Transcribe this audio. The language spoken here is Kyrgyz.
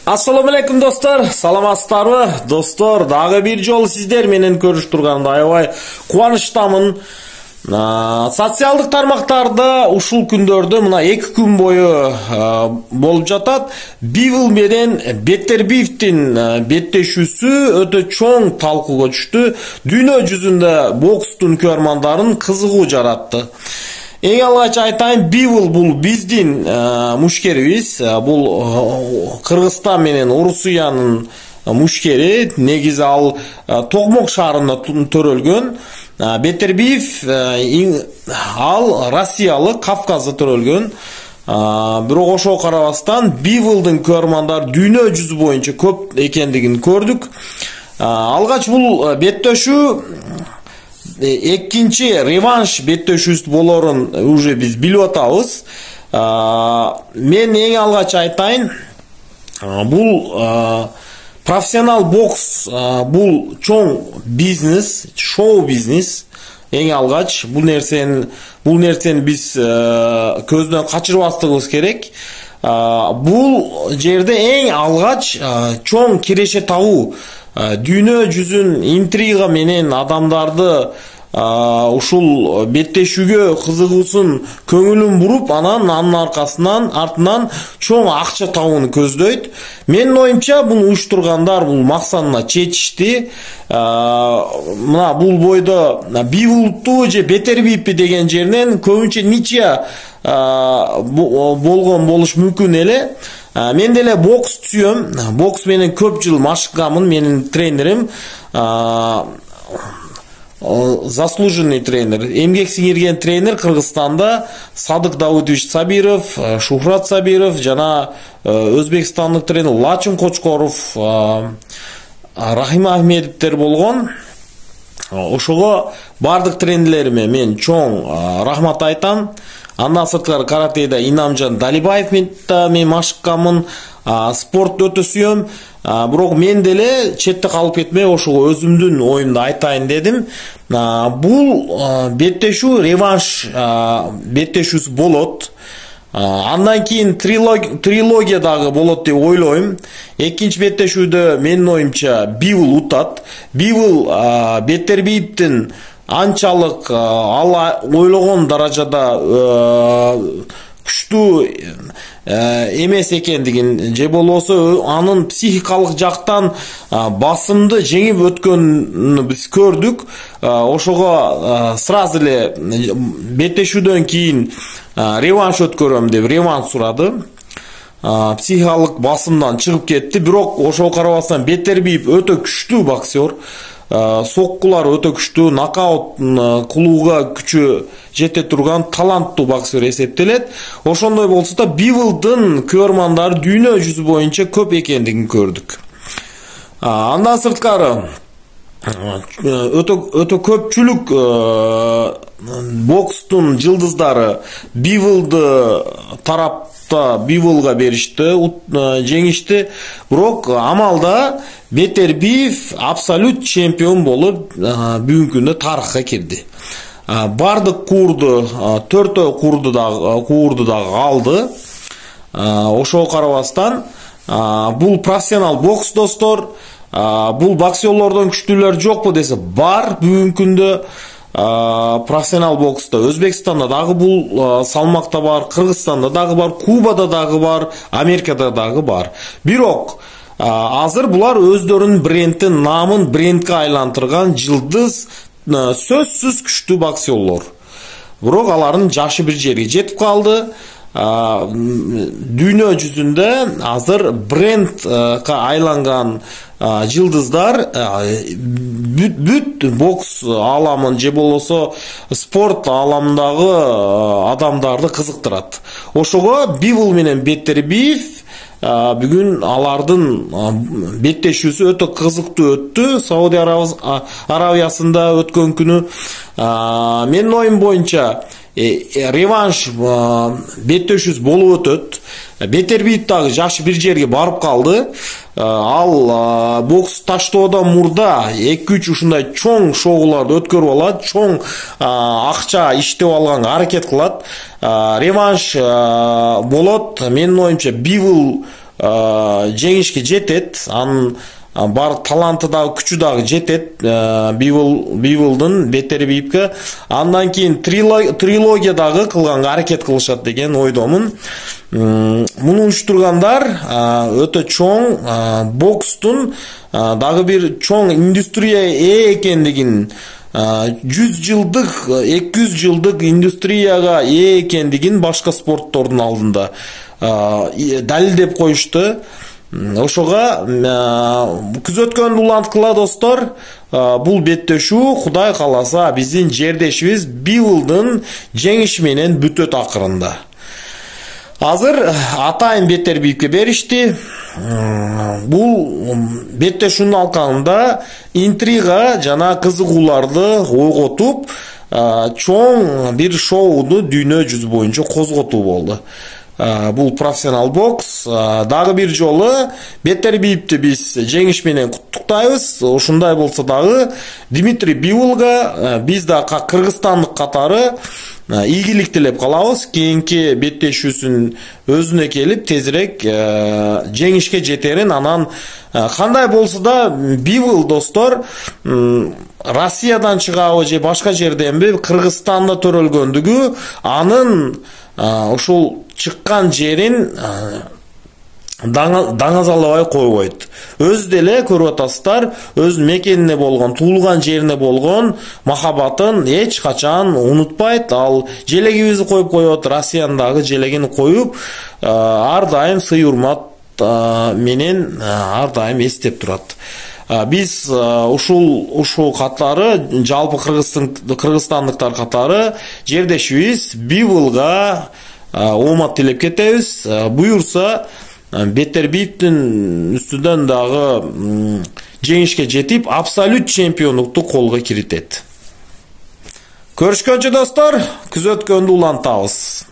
Ассаламу алейкум достор, саламатсыздарбы? Достор, дагы бир жолу сиздер менен көрүштүрганда аябай кубанычтамын. Социалдык тармактарда ушул күндөрдө мына 2 күн бою болуп жатат. Бивл менен Беттербиевдин беттешүүсү өтө чоң талкууга түштү. Дүйнө жүзүндө бокстун көрмандарын кызыгуу жаратты. Эң алгач айтайын, Бивл бул биздин мушкерибиз. Бул Кыргызстан менен Орусиянын мушкери. Негизи ал Токмок шаарында төрөлгөн. Беттербиев ал Россиялык, Кавказда төрөлгөн. Бирок ошого карабастан Бивлдын көрмандары дүйнө жүзү боюнча көп экендигин көрдүк. Алгач бул беттешүү экинчи реванш беттешүүсү болорун уже биз билип атабыз. Мен эң алгач айтайын, бул профессионал бокс бул чоң бизнес, шоу бизнес. Эң алгач бул нерсени биз көздөн качырбастыгыбыз керек. Бул жерде эң алгач чоң киреше табуу, дүйнө жүзүн интрига менен адамдарды ушул беттешүүгө кызыгуусун көңүлүн буруп, анын артынан чоң акча табууну көздөйт. Менин оюмча бул уюштургандар бул максатына жетишти. Мына бул бойдо Бивлту же Беттербиевпи деген жеринен көбүнчө ничья болгон болуш мүмкүн эле. Мен деле бокс сүйөм. Бокс менен көп жыл машыктагамын. Менин тренерим заслуженный тренер, эмгек сиңирген тренер Кыргызстанда Садык Давудович Сабиров, Шухрат Сабиров, жана Өзбекстандык тренер Лачын Кочкоров, Рахим Ахмедовтер болгон. Ошого бардык тренерлериме мен чоң рахмат айтам. Андан сырткары каратеде Инамжан Далибаев мен машыкканмын. Спорт өтө сүйөм. Бирок мен деле четте калып кетмей ошого өзүмдүн оюмду айтайын дедим. Бул беттешүү реванш беттешүүсү болот. Андан кийин трилогия дагы болот деп ойлойм. Экинчи беттешүүдө менин оюмча Бивл утат. Бивл Беттербиевдин анчалык ал ойлогон даражада күчтүү эмес экендигин, же болбосо анын психикалык жактан басымды жеңип өткөнүн биз көрдүк. Ошого сразу эле беттешүүдөн кийин реванш өткөрөм деп реванш сурады. Психикалык басымдан чыгып кетти. Бирок ошого карабастан Беттербиев өтө күчтүү боксер. Соккулар өтө күчтүү, нокаут кылууга күчү жете турган таланттуу боксер эсептелет. Ошондой болсо да Бивлдын көрмандары дүйнө жүзү боюнча көп экендигин көрдүк. Андан сырткары өтө көпчүлүк бокстун жылдыздары Бивлды тарапта Бивлга беришти, жеңишти. Бирок амалда Беттербиев абсолют чемпион болуп бүгүнкү күндө тарыхка кирди. Бардык куурду, 4 куурду дагы алды. Ошого карабастан бул профессионал бокс достор. Бул боксерлордон күчтүүлөр жокпу десе бар бүгүнкү күндө. Профессионал бокста Өзбекстанда дагы бул салмакта бар, Кыргызстанда дагы бар, Кубада дагы бар, Америкада дагы бар. Бирок азыр булар өздөрүнүн брендин намын брендке айлантырган жылдыз, сөзсүз күчтүү боксерлор. Бирок алардын жашы бир жерге жетип калды. Дүйнө жүзүндө азыр брендке айланган жылдыздар бүт бокс аламын же болбосо спорт аламындагы адамдарды кызыктырат. Ошого Бивл менен Беттербиев бүгүн алардын беттешүүсү өтө кызыктуу өттү. Саудия Арабиясында өткөн күнү. Менин оюм боюнча реванш беттешүүсү болуп өтөт. Беттербиев дагы жашы бир жерге барып калды. Ал бокс таштоодон мурда 2-3 ушундай чоң шоуларды өткөрүп алат, чоң акча иштеп алганга аракет кылат. Реванш болот. Менин оюмча Бивл жеңишке жетет. Анын бар таланты дагы күчү дагы жетет Биволдун Беттербиевке. Андан кийин трилогия дагы кылганга аракет кылышат деген ойдомун. Муну уюштургандар өтө чоң бокстун дагы бир чоң индустрия экендигин, 100 жылдык 200 жылдык индустрияга экендигин башка спорттордун алдында далилдеп коюшту. Ошого күзөткөндү уланткыла достор. Бул беттешүү Кудай кааласа биздин жердешибиз Биволдун жеңиши менен бүтөт акырында. Азыр атайын Беттербиевке беришти. Бул беттешүүнүн алкагында интрига жана кызыгууларды ойготуп, чоң бир шоуду дүйнө жүзү боюнча козготуу болду. Бул профессионал бокс. Дагы бир жолу Беттербиевди биз жеңиш менен куттуктайбыз. Ушундай болсо дагы Дмитрий Биволга биз да кыргызстандык катары ийгилик тилеп калабыз. Кийинки беттешүүсүн өзүнө келип тезирээк жеңишке жетерин, анан кандай болсо да Бивол достор Россиядан чыгабы же башка жерденби Кыргызстанда төрөлгөндүгү анын ушул чыккан жерин даңазалабай койбойт. Өз деле көрүп атасыздар, өз мекенине болгон, туулган жерине болгон махабатын эч качан унутпайт. Ал желегибизди коюп коет, Россиянын дагы желегин коюп, ар дайым сый урмат менен ар дайым эстеп турат. Биз ушул катары, жалпы кыргызстандыктар катары жердешибиз Биволга оомат тилеп кетебиз. Буюрса Беттербиевдин үстүнөн дагы жеңишке жетип, абсолют чемпиондукту колго киритет. Көрүшкөнчө достор, күзөткөндү улантабыз.